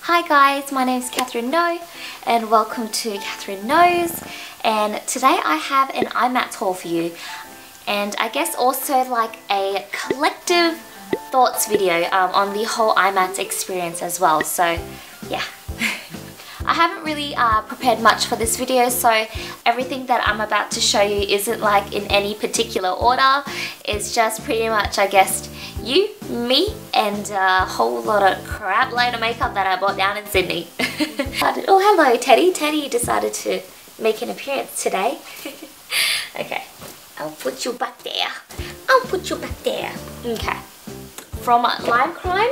Hi guys, my name is KatherineKnows and welcome to KatherineKnows, and today I have an Imats haul for you, and I guess also like a collective thoughts video on the whole Imats experience as well. So yeah. I haven't really prepared much for this video, so everything that I'm about to show you isn't like in any particular order. It's just pretty much, I guess, you, me, and a whole lot of crap load of makeup that I bought down in Sydney. Oh, hello Teddy. Teddy decided to make an appearance today. Okay, I'll put you back there. I'll put you back there. Okay. From Lime Crime,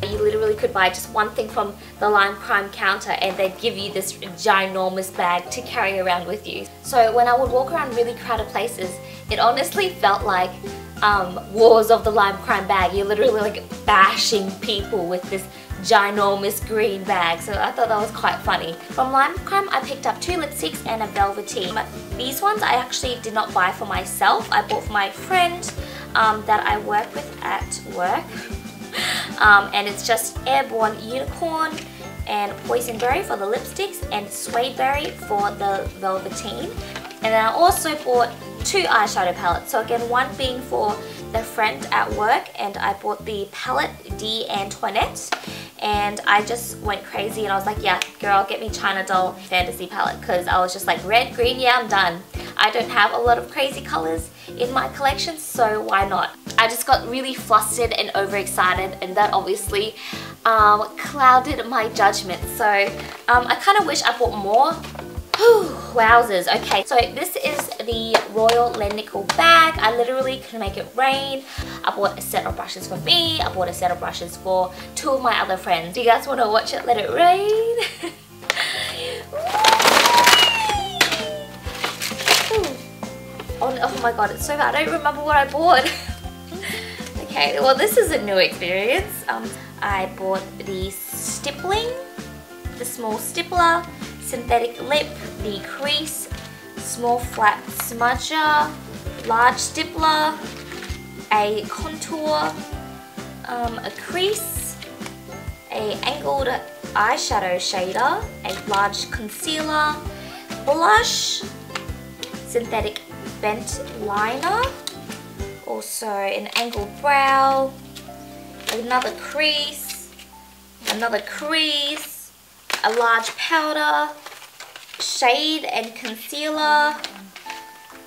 you literally could buy just one thing from the Lime Crime counter and they'd give you this ginormous bag to carry around with you. So when I would walk around really crowded places, it honestly felt like Wars of the Lime Crime bag. You're literally like bashing people with this ginormous green bag, so I thought that was quite funny. From Lime Crime I picked up 2 lipsticks and a velveteen. These ones I actually did not buy for myself. I bought for my friend that I work with at work. And it's just Airborne Unicorn and Boysenberry for the lipsticks and Suedeberry for the velveteen. And then I also bought 2 eyeshadow palettes. So again, one being for the friend at work, and I bought the palette D Antoinette. And I just went crazy and I was like, yeah girl, get me China Doll Fantasy palette, because I was just like, red, green, yeah, I'm done. I don't have a lot of crazy colors in my collection, so why not? I just got really flustered and overexcited, and that obviously clouded my judgment. So I kind of wish I bought more. Wowzers. Okay, so this is the Royal Lenical bag. I literally can make it rain. I bought a set of brushes for me. I bought a set of brushes for 2 of my other friends. Do you guys want to watch it let it rain? Oh my god, it's so bad. I don't remember what I bought. Okay, well this is a new experience. I bought the stippling, the small stippler, synthetic lip, the crease, small flat smudger, large stippler, a contour, a crease, a angled eyeshadow shader, a large concealer, blush, synthetic bent liner, also an angled brow, another crease, a large powder, shade and concealer,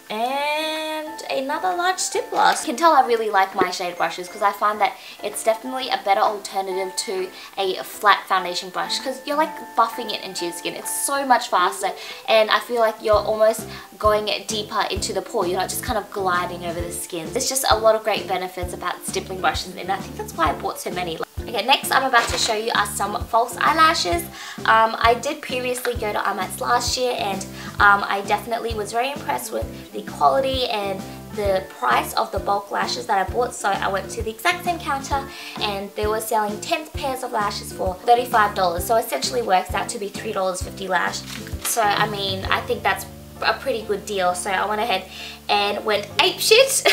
and another large stippler. You can tell I really like my shade brushes because I find that it's definitely a better alternative to a flat foundation brush, because you're like buffing it into your skin. It's so much faster, and I feel like you're almost going deeper into the pore. You're not just kind of gliding over the skin. There's just a lot of great benefits about stippling brushes, and I think that's why I bought so many. Okay, next I'm about to show you are some false eyelashes. I did previously go to Imats last year, and I definitely was very impressed with the quality and the price of the bulk lashes that I bought. So I went to the exact same counter and they were selling 10 pairs of lashes for $35. So essentially works out to be $3.50 lash. So I mean, I think that's a pretty good deal. So I went ahead and went apeshit.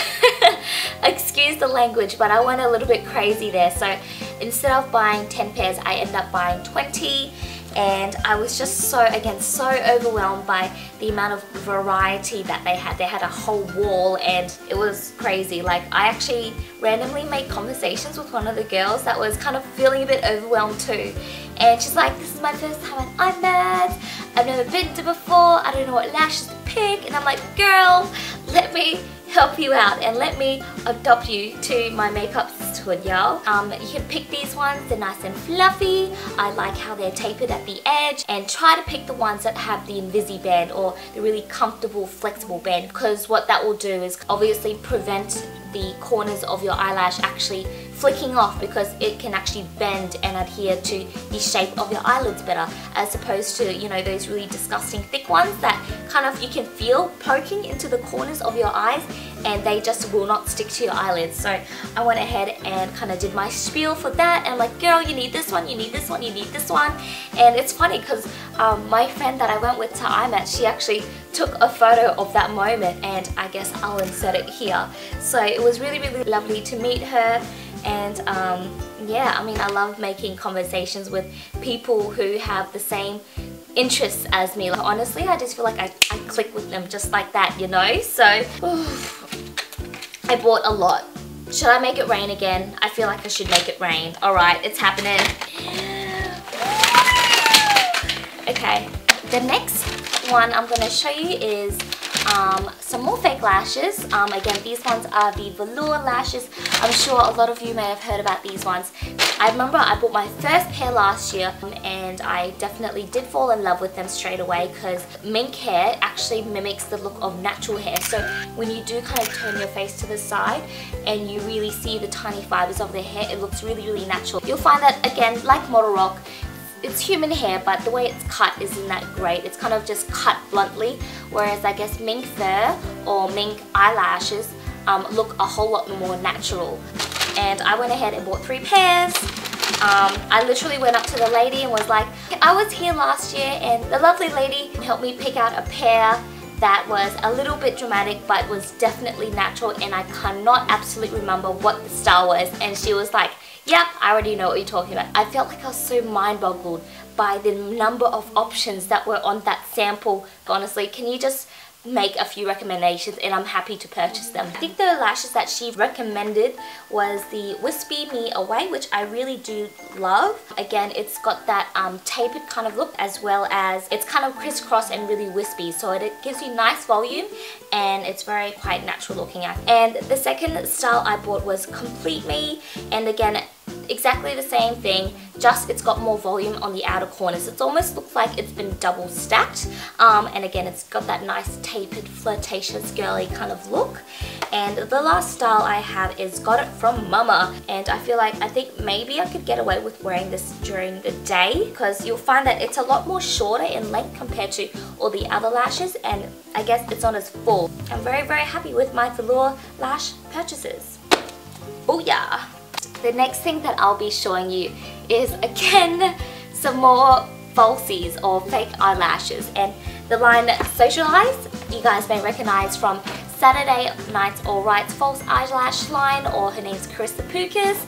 Excuse the language, but I went a little bit crazy there. So instead of buying 10 pairs, I ended up buying 20. And I was just so overwhelmed by the amount of variety that they had. They had a whole wall and it was crazy. Like, I actually randomly made conversations with one of the girls that was kind of feeling a bit overwhelmed too. And she's like, this is my first time at Imats. I've never been to before. I don't know what lashes to pick. And I'm like, girl, let me help you out and let me adopt you to my makeup sisterhood, y'all. You can pick these ones. They're nice and fluffy. I like how they're tapered at the edge, and try to pick the ones that have the Invisi band or the really comfortable flexible band, because what that will do is obviously prevent the corners of your eyelash actually flicking off, because it can actually bend and adhere to the shape of your eyelids better, as opposed to, you know, those really disgusting thick ones that kind of you can feel poking into the corners of your eyes and they just will not stick to your eyelids. So I went ahead and kind of did my spiel for that, and I'm like, girl, you need this one, you need this one, you need this one. And it's funny because my friend that I went with to Imats, she actually took a photo of that moment, and I guess I'll insert it here. So it was really, really lovely to meet her, and yeah, I mean, I love making conversations with people who have the same interests as me. Like, honestly, I just feel like I click with them just like that, you know? So, I bought a lot. Should I make it rain again? I feel like I should make it rain. Alright, it's happening. Okay, the next one I'm going to show you is some more fake lashes. Again, these ones are the velour lashes. I'm sure a lot of you may have heard about these ones. I remember I bought my first pair last year and I definitely did fall in love with them straight away because mink hair actually mimics the look of natural hair. So when you do kind of turn your face to the side and you really see the tiny fibers of their hair, it looks really, really natural. You'll find that, again, like model rock, it's human hair, but the way it's cut isn't that great. It's kind of just cut bluntly, whereas I guess mink fur or mink eyelashes look a whole lot more natural. And I went ahead and bought 3 pairs. I literally went up to the lady and was like, I was here last year, and the lovely lady helped me pick out a pair that was a little bit dramatic but was definitely natural, and I cannot absolutely remember what the style was, and she was like, yep, I already know what you're talking about. I felt like I was so mind-boggled by the number of options that were on that sample. Honestly, can you just make a few recommendations and I'm happy to purchase them. I think the lashes that she recommended was the Wispy Me Away, which I really do love. Again, it's got that tapered kind of look, as well as it's kind of crisscross and really wispy, so it gives you nice volume and it's very quite natural looking at. And the second style I bought was Complete Me, and again, exactly the same thing, just it's got more volume on the outer corners. It almost looks like it's been double stacked, and again, it's got that nice tapered, flirtatious, girly kind of look. And the last style I have is Got It From Mama, and I think maybe I could get away with wearing this during the day because you'll find that it's a lot more shorter in length compared to all the other lashes, and I guess it's not as full. I'm very, very happy with my velour lash purchases. Booyah! The next thing that I'll be showing you is, again, some more falsies or fake eyelashes, and the line Socialize, you guys may recognize from Saturday Night's Alright's false eyelash line, or her name's Carissa Pukas.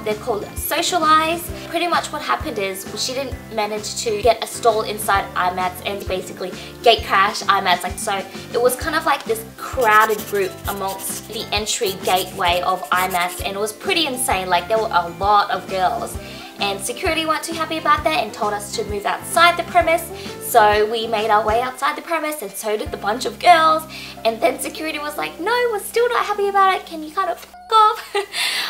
They're called Socialize. Pretty much what happened is she didn't manage to get a stall inside Imats and basically gate crash Imats. So it was kind of like this crowded group amongst the entry gateway of Imats, and it was pretty insane. Like, there were a lot of girls. And security weren't too happy about that and told us to move outside the premise. So we made our way outside the premise, and so did the bunch of girls. And then security was like, no, we're still not happy about it. Can you kind of f*** off?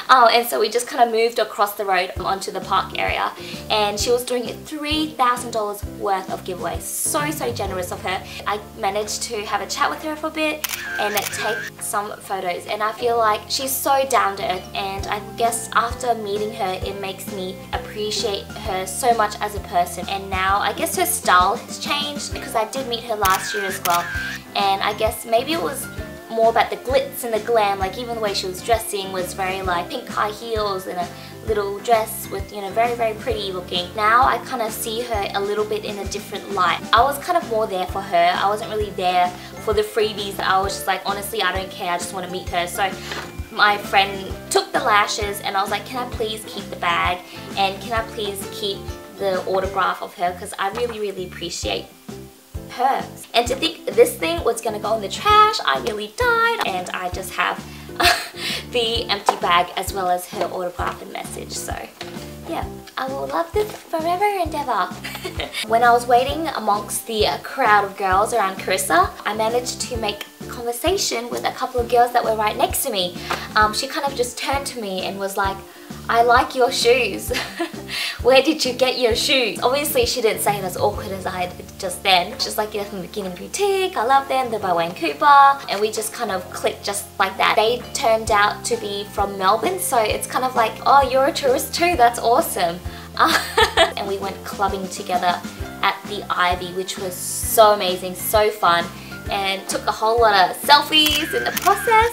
And so we just kind of moved across the road onto the park area. And she was doing $3,000 worth of giveaways. So, so generous of her. I managed to have a chat with her for a bit and take some photos. And I feel like she's so down to earth. And I guess after meeting her, it makes me appreciate her so much as a person. And now I guess her style has changed, because I did meet her last year as well, and I guess maybe it was more about the glitz and the glam. Like, even the way she was dressing was very like pink high heels and a little dress with, you know, very, very pretty looking. Now I kind of see her a little bit in a different light. I was kind of more there for her. I wasn't really there for the freebies. I was just like, honestly, I don't care, I just want to meet her. So my friend took the lashes and I was like, can I please keep the bag, and can I please keep the autograph of her, because I really, really appreciate her. And to think this thing was gonna go in the trash, I nearly died, and I just have the empty bag as well as her autograph and message. So yeah, I will love this forever and ever. When I was waiting amongst the crowd of girls around Carissa, I managed to make conversation with a couple of girls that were right next to me. She kind of just turned to me and was like, I like your shoes. Where did you get your shoes? Obviously she didn't say it as awkward as I did just then. She's like, yeah, from Beginning Boutique, I love them, they're by Wayne Cooper. And we just kind of clicked just like that. They turned out to be from Melbourne, so it's kind of like, oh, you're a tourist too, that's awesome. And we went clubbing together at the Ivy, which was so amazing, so fun, and took a whole lot of selfies in the process.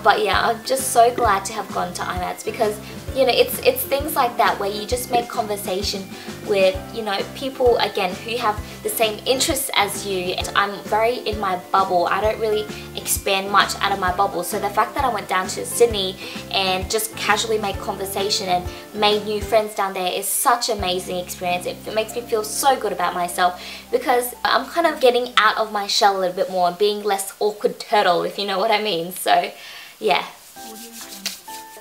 But yeah, I'm just so glad to have gone to Imats, because you know, it's things like that where you just make conversation with, you know, people again who have the same interests as you. And I'm very in my bubble. I don't really expand much out of my bubble. So the fact that I went down to Sydney and just casually made conversation and made new friends down there is such an amazing experience. It makes me feel so good about myself because I'm kind of getting out of my shell a little bit more and being less awkward turtle, if you know what I mean. So yeah.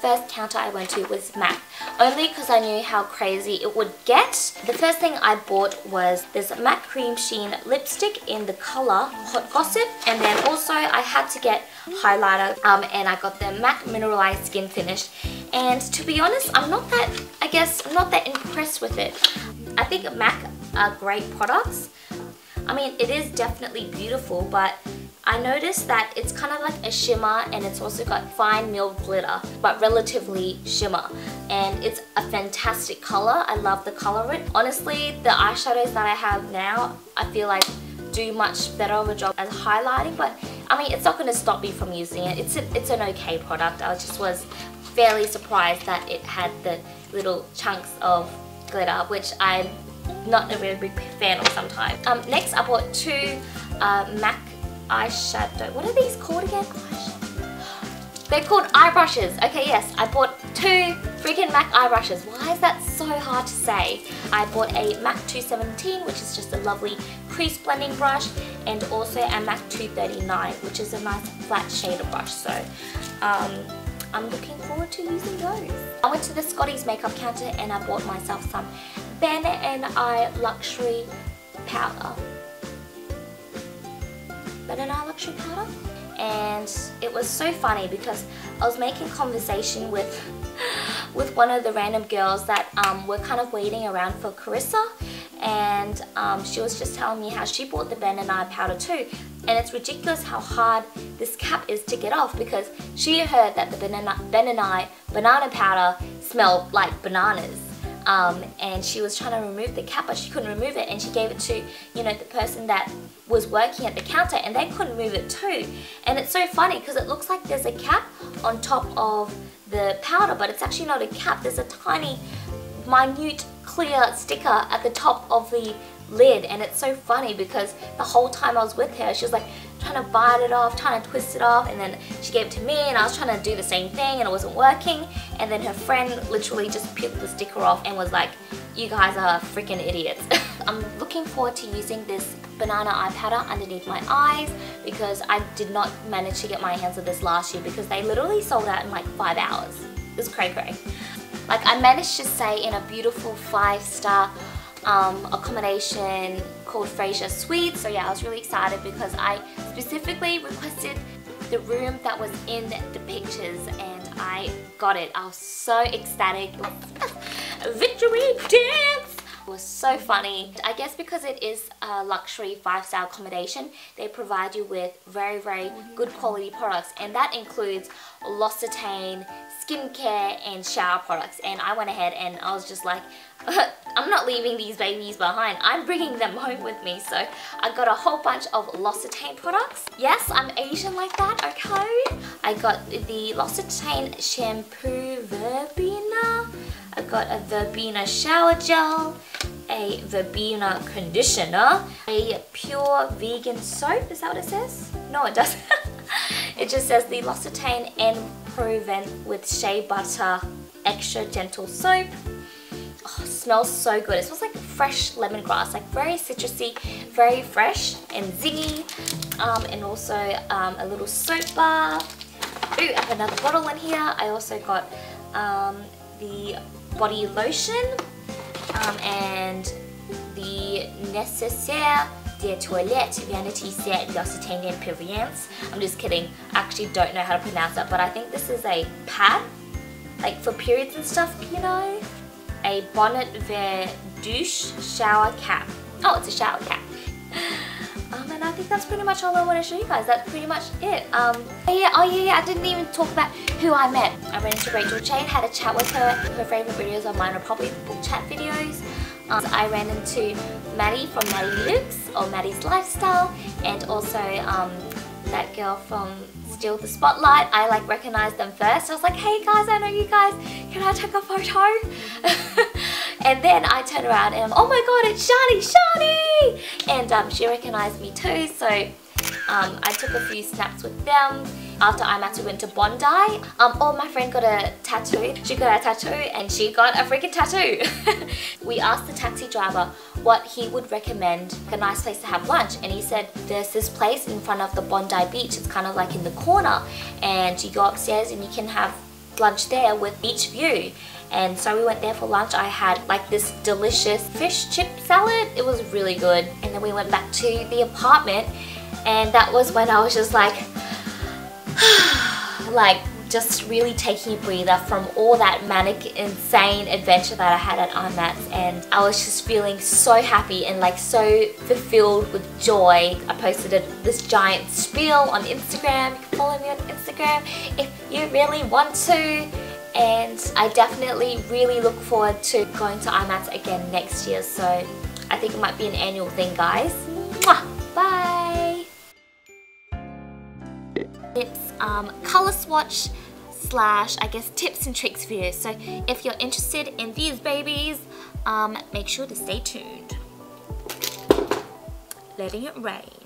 First counter I went to was MAC, only because I knew how crazy it would get. The first thing I bought was this MAC Cream Sheen lipstick in the color Hot Gossip, and then also I had to get highlighter, and I got the MAC Mineralized Skin Finish. And to be honest, I'm not that impressed with it. I think MAC are great products. I mean, it is definitely beautiful, but I noticed that it's kind of like a shimmer, and it's also got fine milled glitter, but relatively shimmer. And it's a fantastic color. I love the color of it. Honestly, the eyeshadows that I have now, I feel like do much better of a job as highlighting, but I mean, it's not going to stop me from using it. It's an okay product. I just was fairly surprised that it had the little chunks of glitter, which I'm not a really big fan of sometimes. Next, I bought two MAC eyeshadow. What are these called again? They're called eye brushes. Okay, yes, I bought two freaking MAC eye brushes. Why is that so hard to say? I bought a MAC 217, which is just a lovely crease blending brush, and also a MAC 239, which is a nice flat shader brush. So I'm looking forward to using those. I went to the Scotties makeup counter and I bought myself some Ben and I Luxury powder. Luxury powder, and it was so funny because I was making conversation with one of the random girls that were kind of waiting around for Carissa, and she was just telling me how she bought the Ben and I powder too, and it's ridiculous how hard this cap is to get off because she heard that the Ben and I banana powder smelled like bananas. And she was trying to remove the cap, but she couldn't remove it, and she gave it to, you know, the person that was working at the counter, and they couldn't move it too. And it's so funny because it looks like there's a cap on top of the powder, but it's actually not a cap. There's a tiny, minute, clear sticker at the top of the lid, and it's so funny because the whole time I was with her, she was like trying to bite it off, trying to twist it off, and then she gave it to me, and I was trying to do the same thing, and it wasn't working. And then her friend literally just peeled the sticker off and was like, "You guys are freaking idiots." I'm looking forward to using this banana eye powder underneath my eyes because I did not manage to get my hands on this last year because they literally sold out in like 5 hours. It was cray-cray. Like, I managed to stay in a beautiful 5-star accommodation called Fraser Suite. So yeah, I was really excited because I specifically requested the room that was in the pictures, and I got it. I was so ecstatic. Victory dance! It was so funny. I guess because it is a luxury 5-star accommodation, they provide you with very, very good quality products, and that includes L'Occitane, skincare, and shower products. And I went ahead and I was just like, I'm not leaving these babies behind. I'm bringing them home with me. So I got a whole bunch of L'Occitane products. Yes, I'm Asian like that, okay? I got the L'Occitane shampoo verbena. I got a verbena shower gel, a verbena conditioner, a pure vegan soap. Is that what it says? No, it doesn't. It just says the L'Occitane and Provent with shea butter extra gentle soap. Oh, it smells so good. It smells like fresh lemongrass, like very citrusy, very fresh and zingy. And also a little soap bar. Ooh, I have another bottle in here. I also got the body lotion and the Nécessaire de Toilette Vanity Set L'Occitane and Purriance. I'm just kidding. I actually don't know how to pronounce that, but I think this is a pad, like for periods and stuff, you know. A bonnet ver douche shower cap. Oh, it's a shower cap. And I think that's pretty much all I want to show you guys. That's pretty much it. Oh yeah, I didn't even talk about who I met. I ran into Rachel Jane, had a chat with her. Her favorite videos of mine are probably book chat videos. I ran into Maddie from Maddie Looks, or Maddie's Lifestyle, and also that girl from steal the spotlight. I like recognized them first. I was like, hey guys, I know you guys. Can I take a photo? And then I turn around and oh my god, it's Shani! And she recognized me too, so I took a few snaps with them. After Imats we went to Bondi. Oh, my friend got a tattoo. She got a tattoo and she got a freaking tattoo. We asked the taxi driver what he would recommend a nice place to have lunch, and he said there's this place in front of the Bondi beach. It's kind of like in the corner, and you go upstairs and you can have lunch there with beach view. And so we went there for lunch. I had like this delicious fish chip salad. It was really good. And then we went back to the apartment, and that was when I was just like just really taking a breather from all that manic, insane adventure that I had at Imats, and I was just feeling so happy and like so fulfilled with joy. I posted this giant spiel on Instagram. You can follow me on Instagram if you really want to, and I definitely really look forward to going to Imats again next year, so I think it might be an annual thing, guys. Mwah! Bye! It's color swatch / I guess tips and tricks video. So if you're interested in these babies, make sure to stay tuned. Letting it rain.